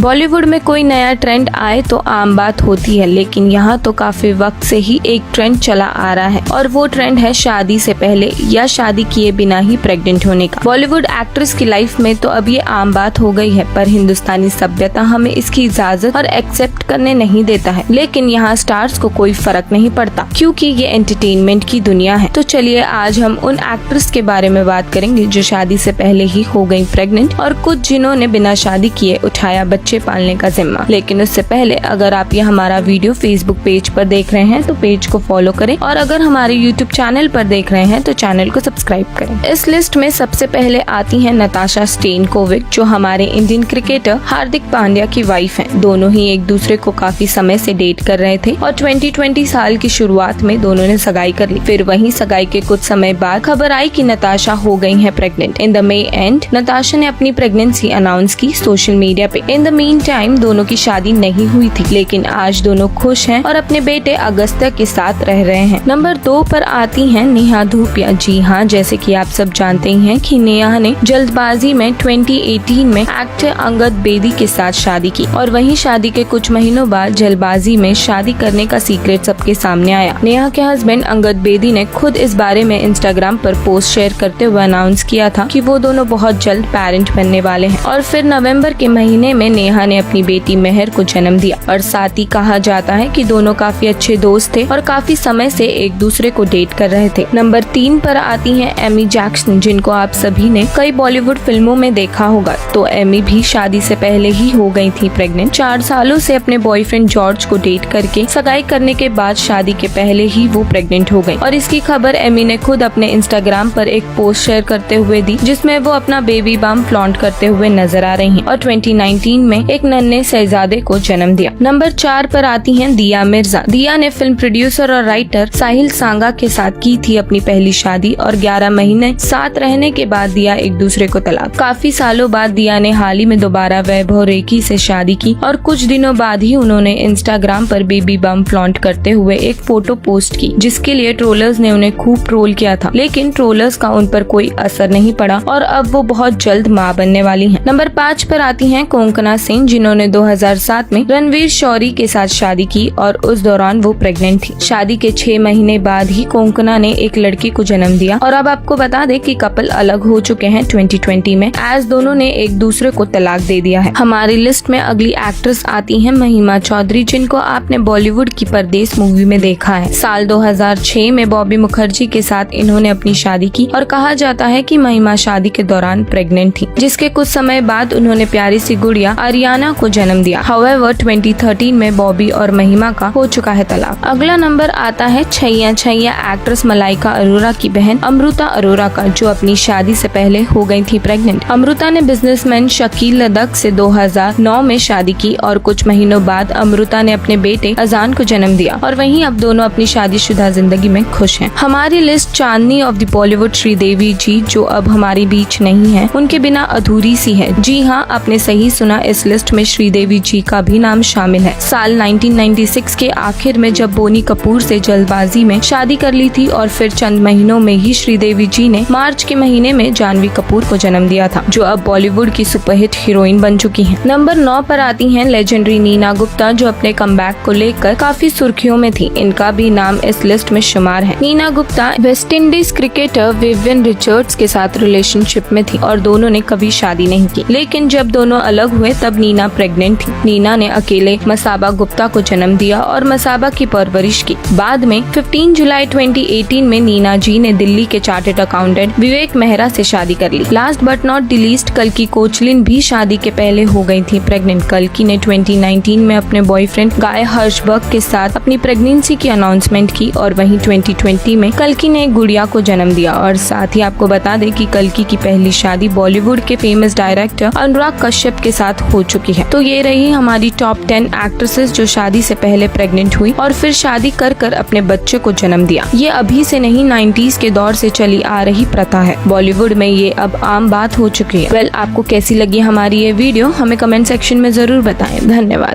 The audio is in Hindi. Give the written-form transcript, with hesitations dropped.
बॉलीवुड में कोई नया ट्रेंड आए तो आम बात होती है, लेकिन यहाँ तो काफी वक्त से ही एक ट्रेंड चला आ रहा है और वो ट्रेंड है शादी से पहले या शादी किए बिना ही प्रेग्नेंट होने का। बॉलीवुड एक्ट्रेस की लाइफ में तो अब ये आम बात हो गई है, पर हिंदुस्तानी सभ्यता हमें इसकी इजाजत और एक्सेप्ट करने नहीं देता है। लेकिन यहाँ स्टार्स को कोई फर्क नहीं पड़ता, क्योंकि ये एंटरटेनमेंट की दुनिया है। तो चलिए आज हम उन एक्ट्रेस के बारे में बात करेंगे जो शादी से पहले ही हो गयी प्रेग्नेंट, और कुछ जिन्होंने बिना शादी किए उठाया बच्चे पालने का जिम्मा। लेकिन उससे पहले अगर आप ये हमारा वीडियो फेसबुक पेज पर देख रहे हैं तो पेज को फॉलो करें, और अगर हमारे यूट्यूब चैनल पर देख रहे हैं तो चैनल को सब्सक्राइब करें। इस लिस्ट में सबसे पहले आती है नताशा स्टेनकोविक, जो हमारे इंडियन क्रिकेटर हार्दिक पांड्या की वाइफ हैं। दोनों ही एक दूसरे को काफी समय से डेट कर रहे थे और 2020 साल की शुरुआत में दोनों ने सगाई कर ली। फिर वहीं सगाई के कुछ समय बाद खबर आई कि नताशा हो गई है pregnant. In the may and Natasha ने अपनी प्रेगनेंसी अनाउंस की सोशल मीडिया पे। इन द मीन टाइम दोनों की शादी नहीं हुई थी, लेकिन आज दोनों खुश हैं और अपने बेटे अगस्त्य के साथ रह रहे हैं। नंबर 2 पर आती हैं नेहा धूपिया। जी हाँ, जैसे कि आप सब जानते ही हैं कि नेहा ने जल्दबाजी में 2018 में एक्टर अंगद बेदी के साथ शादी की, और वहीं शादी के कुछ महीनों बाद जल्दबाजी में शादी करने का सीक्रेट सबके सामने आया। नेहा के हस्बैंड अंगद बेदी ने खुद इस बारे में इंस्टाग्राम पर पोस्ट शेयर करते हुए अनाउंस किया था कि वो दोनों बहुत जल्द पेरेंट बनने वाले हैं। और फिर नवंबर के महीने में नेहा ने अपनी बेटी मेहर को जन्म दिया, और साथ ही कहा जाता है कि दोनों काफी अच्छे दोस्त थे और काफी समय से एक दूसरे को डेट कर रहे थे। नंबर 3 पर आती हैं एमी जैक्सन, जिनको आप सभी ने कई बॉलीवुड फिल्मों में देखा होगा। तो एमी भी शादी से पहले ही हो गई थी प्रेग्नेंट। 4 सालों से अपने बॉयफ्रेंड जॉर्ज को डेट करके सगाई करने के बाद शादी के पहले ही वो प्रेग्नेंट हो गई, और इसकी खबर एमी ने खुद अपने इंस्टाग्राम पर एक पोस्ट शेयर करते हुए दी, जिसमें वो अपना बेबी बम्प फ्लॉन्ट करते हुए नजर आ रही हैं और 2019 में एक नन्हे शहजादे को जन्म दिया। नंबर 4 पर आती हैं दिया मिर्जा। दिया ने फिल्म प्रोड्यूसर और राइटर साहिल सांगा के साथ की थी अपनी पहली शादी, और 11 महीने साथ रहने के बाद दिया एक दूसरे को तलाक। काफी सालों बाद दिया ने हाल ही में दोबारा वैभव रेखी से शादी की, और कुछ दिनों बाद ही उन्होंने इंस्टाग्राम पर बेबी बम्प फ्लॉन्ट करते हुए एक फोटो पोस्ट की, जिसके लिए ट्रोलर्स ने उन्हें खूब ट्रोल किया था। लेकिन ट्रोलर्स का उन पर कोई असर नहीं पड़ा और अब वो बहुत जल्द माँ बनने वाली हैं। नंबर 5 पर आती हैं कोंकणा सिंह, जिन्होंने 2007 में रणवीर शौरी के साथ शादी की और उस दौरान वो प्रेग्नेंट थी। शादी के 6 महीने बाद ही कोंकणा ने एक लड़की को जन्म दिया, और अब आपको बता दें कि कपल अलग हो चुके हैं 2020 में, एज दोनों ने एक दूसरे को तलाक दे दिया है। हमारी लिस्ट में अगली एक्ट्रेस आती है महिमा चौधरी, जिनको आपने बॉलीवुड की परदेस मूवी में देखा है। साल 2006 में बॉबी मुखर्जी के साथ इन्होंने अपनी शादी की, और कहा जाता है कि महिमा शादी के दौरान प्रेग्नेंट थी, जिसके कुछ समय बाद उन्होंने प्यारी सी गुड़िया आरियाना को जन्म दिया। हाउएवर 2013 में बॉबी और महिमा का हो चुका है तलाक। अगला नंबर आता है छैया छैया एक्ट्रेस मलाइका अरोरा की बहन अमृता अरोरा का, जो अपनी शादी से पहले हो गई थी प्रेग्नेंट। अमृता ने बिजनेसमैन शकील लद्दाख से 2009 में शादी की, और कुछ महीनों बाद अमृता ने अपने बेटे अजान को जन्म दिया, और वहीं अब दोनों अपनी शादीशुदा जिंदगी में खुश हैं। हमारी list Chandni of the Bollywood Sridevi ji, जो अब हमारे बीच नहीं है, उनके बिना अधूरी सी है। जी हाँ, आपने सही सुना, इस लिस्ट में श्रीदेवी जी का भी नाम शामिल है। साल 1996 के आखिर में जब बोनी कपूर से जल्दबाजी में शादी कर ली थी, और फिर चंद महीनों में ही श्रीदेवी जी ने मार्च के महीने में जानवी कपूर को जन्म दिया था, जो अब बॉलीवुड की सुपरहिट हीरोइन बन चुकी हैं। नंबर 9 पर आती हैं लेजेंडरी नीना गुप्ता, जो अपने कमबैक को लेकर काफी सुर्खियों में थी। इनका भी नाम इस लिस्ट में शुमार है। Neena Gupta West Indies cricketer Vivian Richards के साथ रिलेशनशिप में थी, और दोनों ने कभी शादी नहीं की। लेकिन जब दोनों अलग हुए तब नीना प्रेग्नेंट थी। नीना ने अकेले मसाबा गुप्ता को जन्म दिया और मसाबा की परवरिश की। बाद में 15 जुलाई 2018 में नीना जी ने दिल्ली के चार्टर्ड अकाउंटेंट विवेक मेहरा से शादी कर ली। Last but not the least, कल्की कोचलिन भी शादी के पहले हो गई थी प्रेग्नेंट। कल्की ने 2019 में अपने बॉयफ्रेंड गाय हर्षबर्ग के साथ अपनी प्रेगनेंसी की अनाउंसमेंट की, और वहीं 2020 में कल्की ने एक गुड़िया को जन्म दिया। और साथ ही आपको बता दें कि कल्की की पहली शादी बॉलीवुड के फेमस डायरेक्टर अनुराग कश्यप के साथ हो चुकी है। तो ये रही हमारी टॉप 10 एक्ट्रेसेस जो शादी से पहले प्रेग्नेंट हुई और फिर शादी कर अपने बच्चे को जन्म दिया। ये अभी से नहीं, 90s के दौर से चली आ रही प्रथा है। बॉलीवुड में ये अब आम बात हो चुकी है। आपको कैसी लगी हमारी ये वीडियो, हमें कमेंट सेक्शन में जरूर बताएं। धन्यवाद।